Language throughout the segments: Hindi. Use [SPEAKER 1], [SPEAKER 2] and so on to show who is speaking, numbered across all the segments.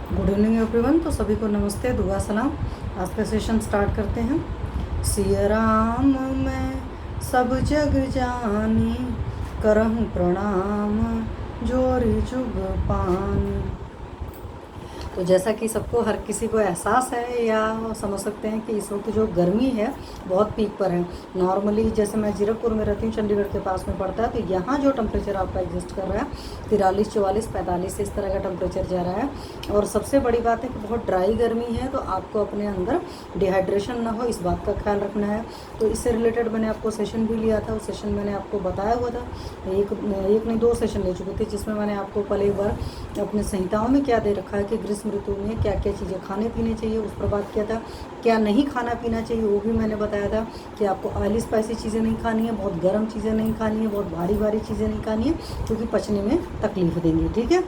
[SPEAKER 1] Good evening everyone. तो सभी को नमस्ते, दुआ सलाम। आज का सेशन स्टार्ट करते हैं। सिया राम मैं सब जग जानी, करहूँ प्रणाम जोरी जुग पानी। तो जैसा कि सबको हर किसी को एहसास है या समझ सकते हैं कि इस वक्त जो गर्मी है बहुत पीक पर है। नॉर्मली जैसे मैं जीरकपुर में रहती हूँ, चंडीगढ़ के पास में पड़ता है, तो यहाँ जो टेम्परेचर आपका एग्जिस्ट कर रहा है 43, 44, 45 इस तरह का टेम्परेचर जा रहा है। और सबसे बड़ी बात है कि बहुत ड्राई गर्मी है, तो आपको अपने अंदर डिहाइड्रेशन ना हो इस बात का ख्याल रखना है। तो इससे रिलेटेड मैंने आपको सेशन भी लिया था। उस सेशन मैंने आपको बताया हुआ था, एक नहीं 2 सेशन ले चुके थे, जिसमें मैंने आपको पहले एक बार अपने संहिताओं में क्या दे रखा है कि ग्रीष्म ऋतु में क्या क्या चीज़ें खाने पीने चाहिए उस पर बात किया था। क्या नहीं खाना पीना चाहिए वो भी मैंने बताया था कि आपको ऑयली स्पाइसी चीज़ें नहीं खानी है, बहुत गर्म चीज़ें नहीं खानी है, बहुत भारी भारी चीज़ें नहीं खानी है, क्योंकि पचने में तकलीफ देंगी। ठीक है।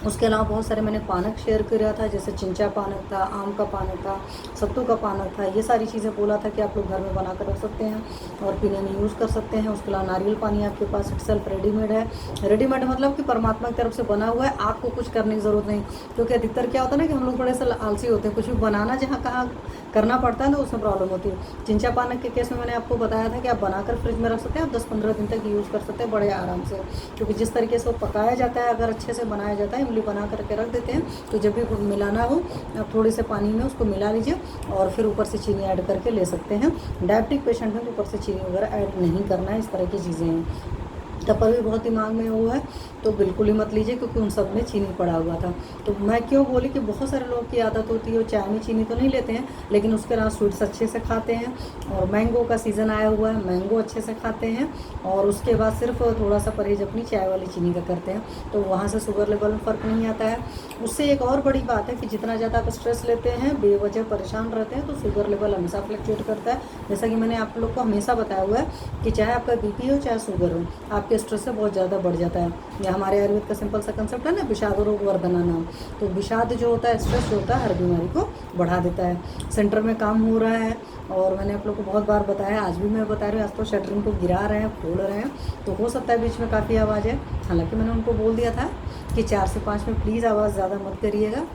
[SPEAKER 1] उसके अलावा बहुत सारे मैंने पानक शेयर किया था, जैसे चिंचा पानक था, आम का पानक था, सत्तू का पानक था। ये सारी चीज़ें बोला था कि आप लोग घर में बना कर रख सकते हैं और पीने में यूज़ कर सकते हैं। उसके अलावा नारियल पानी आपके पास इटसेल्फ रेडीमेड है। रेडीमेड मतलब कि परमात्मा की तरफ से बना हुआ है, आपको कुछ करने की ज़रूरत नहीं। क्योंकि अधिकतर क्या होता है ना कि हम लोग बड़े से आलसी होते हैं, कुछ भी बनाना जहाँ कहाँ करना पड़ता है तो उसमें प्रॉब्लम होती है। चिंचा पानक के केस में मैंने आपको बताया था कि आप बनाकर फ्रिज में रख सकते हैं, आप 10-15 दिन तक यूज़ कर सकते हैं बड़े आराम से। क्योंकि जिस तरीके से वो पकाया जाता है, अगर अच्छे से बनाया जाता है, इमली बना करके रख देते हैं, तो जब भी मिलाना हो आप थोड़े से पानी में उसको मिला लीजिए और फिर ऊपर से चीनी ऐड करके ले सकते हैं। डायबिटिक पेशेंट हैं तो ऊपर से चीनी वगैरह ऐड नहीं करना है। इस तरह की चीज़ें हैं। तपल भी बहुत दिमाग में वो है तो बिल्कुल ही मत लीजिए, क्योंकि उन सब में चीनी पड़ा हुआ था। तो मैं क्यों बोली कि बहुत सारे लोग की आदत होती है वो चाय में चीनी तो नहीं लेते हैं, लेकिन उसके अलावा स्वीट्स अच्छे से खाते हैं। और मैंगो का सीज़न आया हुआ है, मैंगो अच्छे से खाते हैं। और उसके बाद सिर्फ थोड़ा सा परहेज अपनी चाय वाली चीनी का करते हैं, तो वहाँ से शुगर लेवल में फ़र्क नहीं आता है। उससे एक और बड़ी बात है कि जितना ज़्यादा आप स्ट्रेस लेते हैं, बेवजह परेशान रहते हैं, तो शुगर लेवल हमेशा फ्लक्चुएट करता है। जैसा कि मैंने आप लोग को हमेशा बताया हुआ है कि चाहे आपका बीपी हो चाहे शुगर हो, आपके स्ट्रेस से बहुत ज़्यादा बढ़ जाता है। या हमारे आयुर्वेद का सिंपल सा कंसेप्ट है ना, विषाद रोग वर्धना नाम। तो विषाद जो होता है, स्ट्रेस जो होता है, हर बीमारी को बढ़ा देता है। सेंटर में काम हो रहा है और मैंने आप लोग को बहुत बार बताया, आज भी मैं बता रही हूँ। आज तो शटरिंग को गिरा रहे हैं, खोल रहे हैं, तो हो सकता है बीच में काफ़ी आवाज़ है। हालांकि मैंने उनको बोल दिया था कि 4 से 5 में प्लीज़ आवाज़ ज़्यादा मत करिएगा,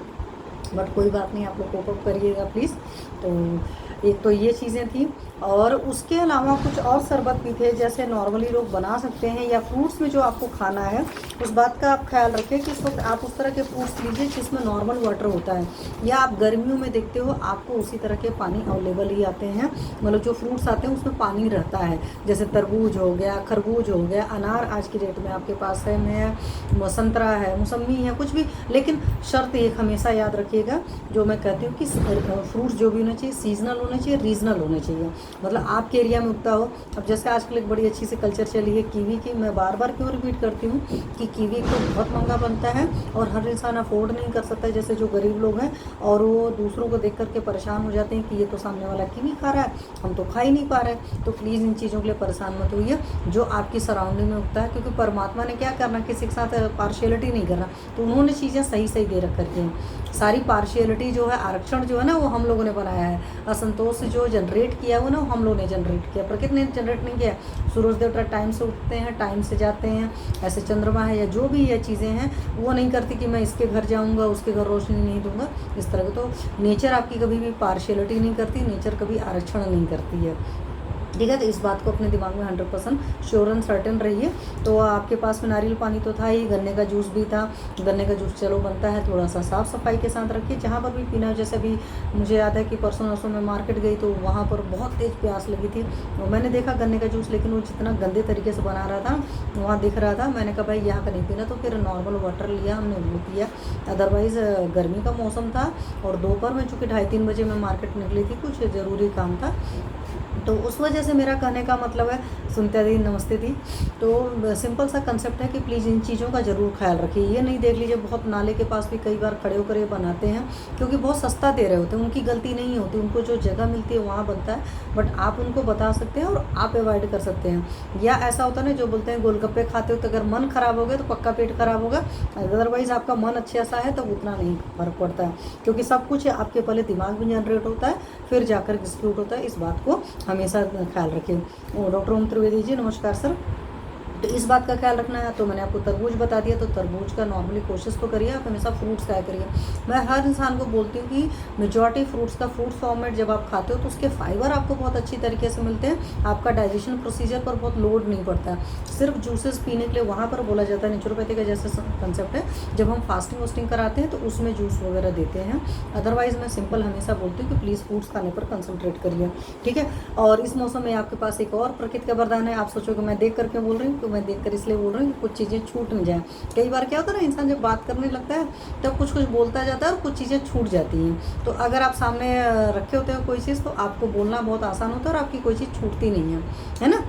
[SPEAKER 1] बट कोई बात नहीं, आप लोग कोप अप करिएगा प्लीज़। तो एक तो ये चीज़ें थी। और उसके अलावा कुछ और शरबत भी थे, जैसे नॉर्मली लोग बना सकते हैं, या फ्रूट्स में जो आपको खाना है उस बात का आप ख्याल रखें कि इस वक्त आप उस तरह के फ्रूट्स लीजिए जिसमें नॉर्मल वाटर होता है। या आप गर्मियों में देखते हो आपको उसी तरह के पानी अवेलेबल ही आते हैं, मतलब जो फ्रूट्स आते हैं उसमें पानी रहता है। जैसे तरबूज हो गया, खरबूज हो गया, अनार आज की डेट में आपके पास है, में संतरा है, मौसमी है, कुछ भी। लेकिन शर्त एक हमेशा याद रखिएगा जो मैं कहती हूँ कि फ्रूट्स जो भी होना चाहिए सीजनल होना चाहिए, रीजनल होना चाहिए, मतलब आपके एरिया में उगता हो। अब जैसे आजकल एक बड़ी अच्छी सी कल्चर चली है कीवी की। मैं बार बार क्यों रिपीट करती हूँ कि कीवी तो बहुत महंगा बनता है और हर इंसान अफोर्ड नहीं कर सकता, जैसे जो गरीब लोग हैं, और वो दूसरों को देख करके परेशान हो जाते हैं कि ये तो सामने वाला कीवी खा रहा है, हम तो खा ही नहीं पा रहे। तो प्लीज़ इन चीज़ों के लिए परेशान मत होइए जो आपकी सराउंडिंग में उगता है, क्योंकि परमात्मा ने क्या करना, किसी के साथ पार्शियलिटी नहीं करना, तो उन्होंने चीज़ें सही सही दे रख करके हैं। सारी पार्शियलिटी जो है, आरक्षण जो है ना, वो हम लोगों ने बनाया है। असंतोष जो जनरेट किया वो ना, वो हम लोगों ने जनरेट किया, प्रकृति ने जनरेट नहीं किया। सूरज देवता टाइम से उठते हैं, टाइम से जाते हैं, ऐसे चंद्रमा है या जो भी ये चीज़ें हैं वो नहीं करती कि मैं इसके घर जाऊंगा उसके घर रोशनी नहीं दूंगा, इस तरह के। तो नेचर आपकी कभी भी पार्शियलिटी नहीं करती, नेचर कभी आरक्षण नहीं करती है। ठीक है। तो इस बात को अपने दिमाग में 100% श्योर एंड सर्टेन रहिए। तो आपके पास में नारियल पानी तो था ही, गन्ने का जूस भी था। गन्ने का जूस चलो बनता है, थोड़ा सा साफ़ सफाई के साथ रखिए जहाँ पर भी पीना। जैसे भी मुझे याद है कि परसों नरसों में मार्केट गई तो वहाँ पर बहुत तेज़ प्यास लगी थी और मैंने देखा गन्ने का जूस, लेकिन वो जितना गंदे तरीके से बना रहा था वहाँ दिख रहा था। मैंने कहा भाई यहाँ का नहीं पीना, तो फिर नॉर्मल वाटर लिया हमने, वो पिया। अदरवाइज़ गर्मी का मौसम था और दोपहर में चूँकि 2:30-3 बजे मैं मार्केट निकली थी, कुछ ज़रूरी काम था, तो उस वजह से मेरा कहने का मतलब है, सुनते दी नमस्ते दी। तो सिंपल सा कंसेप्ट है कि प्लीज़ इन चीज़ों का ज़रूर ख्याल रखिए। ये नहीं देख लीजिए, बहुत नाले के पास भी कई बार खड़े होकर ये बनाते हैं क्योंकि बहुत सस्ता दे रहे होते हैं, उनकी गलती नहीं होती, उनको जो जगह मिलती है वहाँ बनता है। बट आप उनको बता सकते हैं और आप अवॉइड कर सकते हैं। या ऐसा होता है ना जो बोलते हैं गोलगप्पे खाते हो तो अगर मन ख़राब हो गया तो पक्का पेट खराब होगा, अदरवाइज़ आपका मन अच्छा सा है तो उतना नहीं फर्क पड़ता है, क्योंकि सब कुछ आपके पहले दिमाग में जनरेट होता है फिर जाकर एग्जीक्यूट होता है। इस बात को हमेशा ख्याल रखें। डॉक्टर ओम त्रिवेदी जी, नमस्कार सर। तो इस बात का ख्याल रखना है। तो मैंने आपको तरबूज बता दिया, तो तरबूज का नॉर्मली कोशिश तो करिए आप हमेशा फ्रूट्स खाया करिए। मैं हर इंसान को बोलती हूँ कि मेजॉरिटी फ्रूट्स का फ्रूट फॉर्मेट जब आप खाते हो तो उसके फाइबर आपको बहुत अच्छी तरीके से मिलते हैं, आपका डाइजेशन प्रोसीजर पर बहुत लोड नहीं पड़ता है। सिर्फ जूसेस पीने के लिए वहाँ पर बोला जाता है, नेचुरोपैथी का जैसे कंसेप्ट है, जब हम फास्टिंग वास्टिंग कराते हैं तो उसमें जूस वगैरह देते हैं। अदरवाइज़ मैं सिंपल हमेशा बोलती हूँ कि प्लीज़ फ्रूट्स खाने पर कंसंट्रेट करिए, ठीक है। और इस मौसम में आपके पास एक और प्रकृति का वरदान है। आप सोचोगे मैं देख करके बोल रही हूँ, तो मैं देख कर इसलिए बोल रही हूँ कि कुछ चीज़ें छूट न जाए। कई बार क्या होता है ना, इंसान जब बात करने लगता है तब कुछ कुछ बोलता जाता है और कुछ चीज़ें छूट जाती हैं। तो अगर आप सामने रखे होते हो कोई चीज़ तो आपको बोलना बहुत आसान होता है और आपकी कोई चीज़ छूटती नहीं है ना।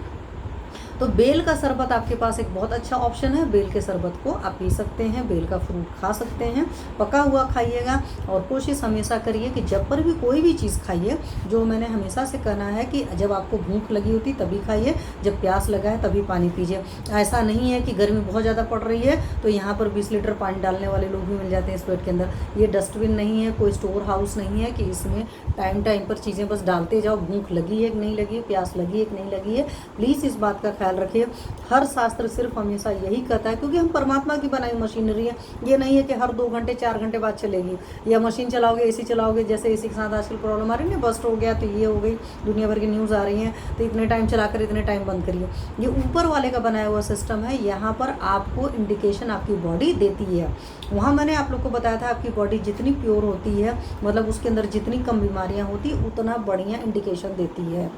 [SPEAKER 1] तो बेल का शरबत आपके पास एक बहुत अच्छा ऑप्शन है। बेल के शरबत को आप पी सकते हैं, बेल का फ्रूट खा सकते हैं, पका हुआ खाइएगा। और कोशिश हमेशा करिए कि जब पर भी कोई भी चीज़ खाइए, जो मैंने हमेशा से कहना है कि जब आपको भूख लगी होती तभी खाइए, जब प्यास लगा है तभी पानी पीजिए। ऐसा नहीं है कि गर्मी बहुत ज़्यादा पड़ रही है तो यहाँ पर 20 लीटर पानी डालने वाले लोग भी मिल जाते हैं इस पेट के अंदर। ये डस्टबिन नहीं है, कोई स्टोर हाउस नहीं है कि इसमें टाइम टाइम पर चीज़ें बस डालते जाओ। भूख लगी है कि नहीं लगी है, प्यास लगी है कि नहीं लगी है, प्लीज़ इस बात का ख्याल रखिए। हर शास्त्र सिर्फ हमेशा यही कहता है, क्योंकि हम परमात्मा की बनाई मशीनरी है। ये नहीं है कि हर 2 घंटे 4 घंटे बाद चलेगी, या मशीन चलाओगे, एसी चलाओगे। जैसे एसी के साथ आजकल प्रॉब्लम आ रही है ना, बस्ट हो गया तो ये हो गई, दुनिया भर की न्यूज़ आ रही है, तो इतने टाइम चलाकर इतने टाइम बंद करिए। ये ऊपर वाले का बनाया हुआ सिस्टम है। यहाँ पर आपको इंडिकेशन आपकी बॉडी देती है। वहाँ मैंने आप लोग को बताया था, आपकी बॉडी जितनी प्योर होती है, मतलब उसके अंदर जितनी कम बीमारियाँ होती, उतना बढ़िया इंडिकेशन देती है।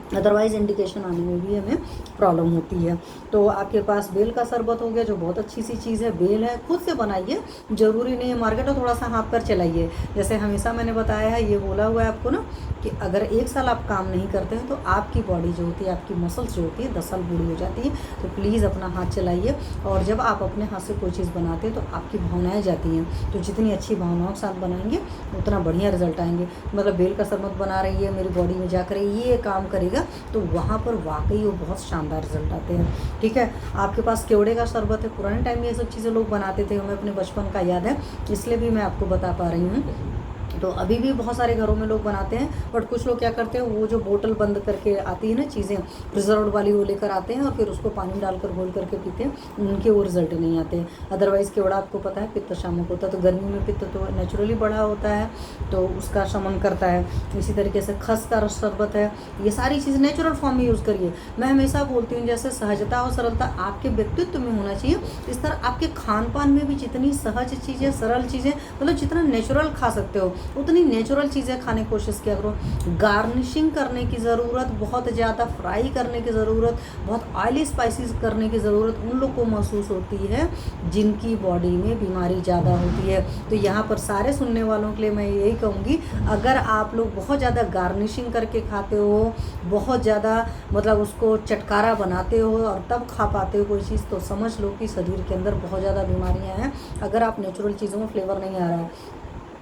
[SPEAKER 1] अदरवाइज़ इंडिकेशन आने में भी हमें प्रॉब्लम होती है। तो आपके पास बेल का शरबत हो गया, जो बहुत अच्छी सी चीज़ है। बेल है, खुद से बनाइए, ज़रूरी नहीं है मार्केट, और थोड़ा सा हाँप कर चलाइए। जैसे हमेशा मैंने बताया है, ये बोला हुआ है आपको ना कि अगर 1 साल आप काम नहीं करते हैं तो आपकी बॉडी जो होती है, आपकी मसल्स जो होती है 10 साल बूढ़ी हो जाती है। तो प्लीज़ अपना हाथ चलाइए। और जब आप अपने हाथ से कोई चीज़ बनाते हैं तो आपकी भावनाएँ जाती हैं, तो जितनी अच्छी भावनाओं के साथ बनाएंगे उतना बढ़िया रिजल्ट आएंगे। मतलब बेल का शरबत बना रही है, मेरी बॉडी में जाकर ये काम करेगा, तो वहाँ पर वाकई वो बहुत शानदार रिजल्ट आते हैं, ठीक है। आपके पास केवड़े का शरबत है। पुराने टाइम में ये सब चीज़ें लोग बनाते थे, हमें अपने बचपन का याद है, इसलिए भी मैं आपको बता पा रही हूँ। तो अभी भी बहुत सारे घरों में लोग बनाते हैं, बट कुछ लोग क्या करते हैं, वो जो बोतल बंद करके आती है ना चीज़ें, प्रिजर्व्ड वाली, वो लेकर आते हैं और फिर उसको पानी डालकर घोल करके पीते हैं, उनके वो रिजल्ट नहीं आते हैं। अदरवाइज़ केवड़ा आपको पता है पित्त शामक होता है, तो गर्मी में पित्त तो नेचुरली बढ़ा होता है, तो उसका शमन करता है। इसी तरीके से खस का शरबत है। ये सारी चीज़ नेचुरल फॉर्म में यूज़ करिए। मैं हमेशा बोलती हूँ, जैसे सहजता और सरलता आपके व्यक्तित्व में होना चाहिए, इस तरह आपके खान पान में भी जितनी सहज चीज़ें, सरल चीज़ें, मतलब जितना नेचुरल खा सकते हो उतनी नेचुरल चीज़ें खाने की कोशिश किया करो। गार्निशिंग करने की ज़रूरत, बहुत ज़्यादा फ्राई करने की ज़रूरत, बहुत ऑयली स्पाइसेस करने की ज़रूरत उन लोग को महसूस होती है जिनकी बॉडी में बीमारी ज़्यादा होती है। तो यहाँ पर सारे सुनने वालों के लिए मैं यही कहूँगी, अगर आप लोग बहुत ज़्यादा गार्निशिंग करके खाते हो, बहुत ज़्यादा मतलब उसको चटकारा बनाते हो और तब खा पाते हो कोई चीज़, तो समझ लो कि शरीर के अंदर बहुत ज़्यादा बीमारियाँ हैं, अगर आप नेचुरल चीज़ों में फ्लेवर नहीं आ रहा है।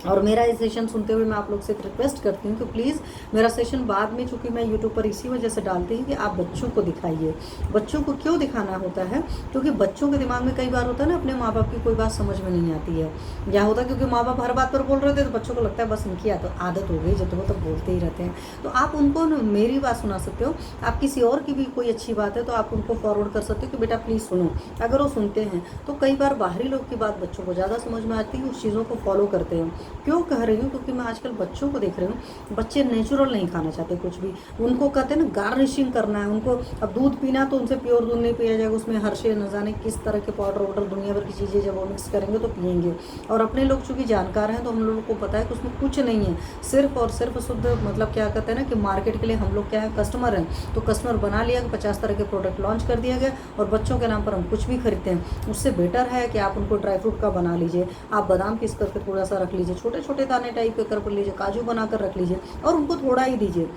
[SPEAKER 1] और मेरा ये सेशन सुनते हुए मैं आप लोग से रिक्वेस्ट करती हूँ कि प्लीज़ मेरा सेशन बाद में, चूँकि मैं यूट्यूब पर इसी वजह से डालती हूँ कि आप बच्चों को दिखाइए। बच्चों को क्यों दिखाना होता है, क्योंकि बच्चों के दिमाग में कई बार होता है ना, अपने माँ बाप की कोई बात समझ में नहीं आती है, या होता है क्योंकि माँ बाप हर बात पर बोल रहे थे तो बच्चों को लगता है बस इनकी आदत हो गई, जब तो वो तो बोलते ही रहते हैं। तो आप उनको मेरी बात सुना सकते हो। आप किसी और की भी कोई अच्छी बात है तो आप उनको फॉरवर्ड कर सकते हो कि बेटा प्लीज़ सुनो। अगर वो सुनते हैं तो कई बार बाहरी लोग की बात बच्चों को ज़्यादा समझ में आती है, उस चीज़ों को फॉलो करते हैं। क्यों कह रही हूँ, क्योंकि मैं आजकल बच्चों को देख रही हूँ, बच्चे नेचुरल नहीं खाना चाहते कुछ भी। उनको कहते हैं ना गार्निशिंग करना है उनको। अब दूध पीना तो उनसे प्योर दूध नहीं पिया जाएगा, उसमें हर्षे न जाने किस तरह के पाउडर वाउडर दुनिया भर की चीज़ें जब वो मिक्स करेंगे तो पियेंगे। और अपने लोग चूँकि जानकार हैं तो हम लोगों को पता है कि उसमें कुछ नहीं है, सिर्फ और सिर्फ शुद्ध, मतलब क्या कहते हैं ना कि मार्केट के लिए हम लोग क्या है, कस्टमर हैं। तो कस्टमर बना लिया, 50 तरह के प्रोडक्ट लॉन्च कर दिया गया और बच्चों के नाम पर हम कुछ भी खरीदते हैं। उससे बेटर है कि आप उनको ड्राई फ्रूट का बना लीजिए, आप बादाम पीस करके थोड़ा सा रख लीजिए, छोटे छोटे दाने टाइप के कर लीजिए, काजू बनाकर रख लीजिए और उनको थोड़ा ही दीजिए।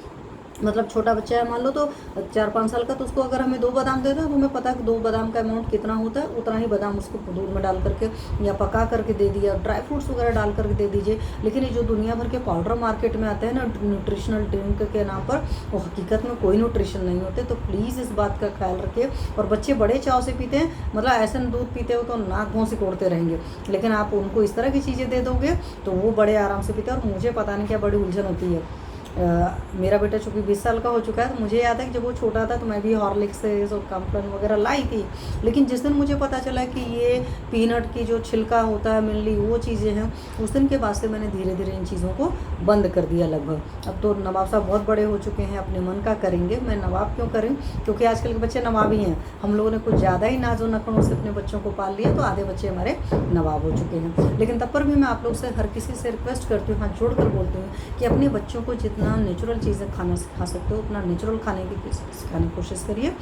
[SPEAKER 1] मतलब छोटा बच्चा है मान लो तो 4-5 साल का, तो उसको अगर हमें 2 बादाम देते हैं तो हमें पता है कि 2 बादाम का अमाउंट कितना होता है, उतना ही बादाम उसको दूध में डाल करके या पका करके दे दिया, ड्राई फ्रूट्स वगैरह डाल करके दे दीजिए। लेकिन ये जो दुनिया भर के पाउडर मार्केट में आते हैं ना न्यूट्रिशनल ड्रिंक के नाम पर, वो हकीकत में कोई न्यूट्रिशन नहीं होते। तो प्लीज़ इस बात का ख्याल रखिए। और बच्चे बड़े चाव से पीते हैं, मतलब ऐसे दूध पीते हो तो नाक भौं सिकोड़ते रहेंगे, लेकिन आप उनको इस तरह की चीज़ें दे दोगे तो वो बड़े आराम से पीते हैं। और मुझे पता नहीं क्या बड़ी उलझन होती है, मेरा बेटा चूँकि 20 साल का हो चुका है, तो मुझे याद है कि जब वो छोटा था तो मैं भी हॉर्लिक्स और कॉम्प्लान वगैरह लाई थी। लेकिन जिस दिन मुझे पता चला कि ये पीनट की जो छिलका होता है मेनली वो चीज़ें हैं, उस दिन के बाद से मैंने धीरे धीरे इन चीज़ों को बंद कर दिया लगभग। अब तो नवाब साहब बहुत बड़े हो चुके हैं, अपने मन का करेंगे। मैं नवाब क्यों करें, क्योंकि आजकल के बच्चे नवाब ही हैं। हम लोगों ने कुछ ज़्यादा ही नाजो नखनों से अपने बच्चों को पाल लिया, तो आधे बच्चे हमारे नवाब हो चुके हैं। लेकिन तब पर भी मैं आप लोग से हर किसी से रिक्वेस्ट करती हूँ, हाथ जोड़ कर बोलती हूँ कि अपने बच्चों को जितना नेचुरल चीज़ें खाना सिखा सकते हो उतना नेचुरल खाने की सिखाने की कोशिश करिए।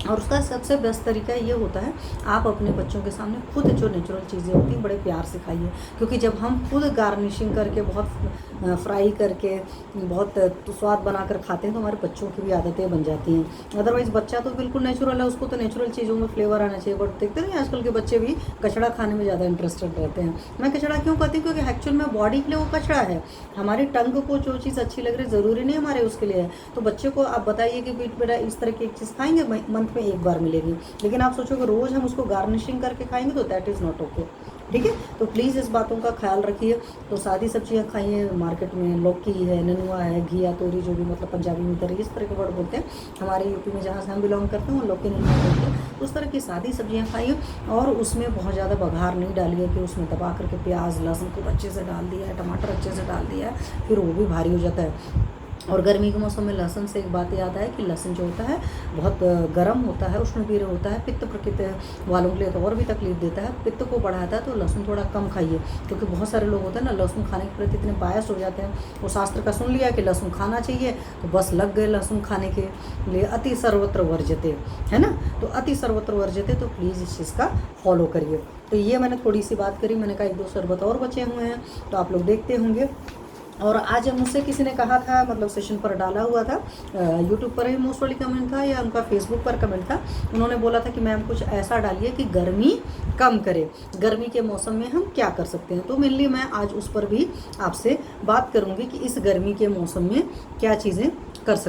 [SPEAKER 1] और उसका सबसे बेस्ट तरीका ये होता है, आप अपने बच्चों के सामने खुद जो नेचुरल चीज़ें होती हैं बड़े प्यार से खाइए। क्योंकि जब हम खुद गार्निशिंग करके बहुत फ्राई करके बहुत स्वाद बनाकर खाते हैं तो हमारे बच्चों की भी आदतें बन जाती हैं। अदरवाइज़ बच्चा तो बिल्कुल नेचुरल है, उसको तो नेचुरल चीज़ों में फ्लेवर आना चाहिए। बट देखते नहीं आजकल के बच्चे भी कचड़ा खाने में ज़्यादा इंटरेस्टेड रहते हैं। मैं कचड़ा क्यों कहती हूँ, क्योंकि एक्चुअल में बॉडी के लिए वो कचड़ा है। हमारी टंग को जो चीज़ अच्छी लग रही है ज़रूरी नहीं हमारे उसके लिए है। तो बच्चे को आप बताइए कि बेटा इस तरह की एक चीज़ खाएंगे, मंथ में एक बार मिलेगी। लेकिन आप सोचो कि रोज़ हम उसको गार्निशिंग करके खाएंगे तो दैट इज़ नॉट ओके। ठीक है, तो प्लीज़ इस बातों का ख्याल रखिए। तो सादी सब्जियां खाइए, मार्केट में लौकी है, ननुआ है, घिया तोरी, जो भी मतलब पंजाबी में तरी इस तरह के वर्ड बोलते हैं। हमारे यूपी में जहाँ से हम बिलोंग करते हैं वो लौकी ननुआ बोलते हैं। उस तरह की सादी सब्जियां खाइए और उसमें बहुत ज़्यादा बघार नहीं डालिए कि उसमें दबा करके प्याज लहसुन खूब अच्छे से डाल दिया है, टमाटर अच्छे से डाल दिया है, फिर वो भी भारी हो जाता है। और गर्मी के मौसम में लहसुन से एक बात याद है कि लहसुन जो होता है बहुत गर्म होता है, उष्णवीर्य होता है, पित्त प्रकृति वालों के लिए तो और भी तकलीफ देता है, पित्त को बढ़ाता है। तो लहसुन थोड़ा कम खाइए, क्योंकि बहुत सारे लोग होते हैं ना लहसुन खाने के प्रति इतने बायस हो जाते हैं। वो शास्त्र का सुन लिया कि लहसुन खाना चाहिए तो बस लग गए लहसुन खाने के लिए। अति सर्वत्र वर्जते, है ना, तो अति सर्वत्र वर्जते। तो प्लीज़ इस चीज़ का फॉलो करिए। तो ये मैंने थोड़ी सी बात करी, मैंने कहा एक दो शरबत और बचे हुए हैं तो आप लोग देखते होंगे। और आज मुझसे किसी ने कहा था, मतलब सेशन पर डाला हुआ था, यूट्यूब पर ही मोस्टली कमेंट था या उनका फेसबुक पर कमेंट था। उन्होंने बोला था कि मैम कुछ ऐसा डालिए कि गर्मी कम करे, गर्मी के मौसम में हम क्या कर सकते हैं। तो मेनली मैं आज उस पर भी आपसे बात करूंगी कि इस गर्मी के मौसम में क्या चीज़ें कर सकते हैं।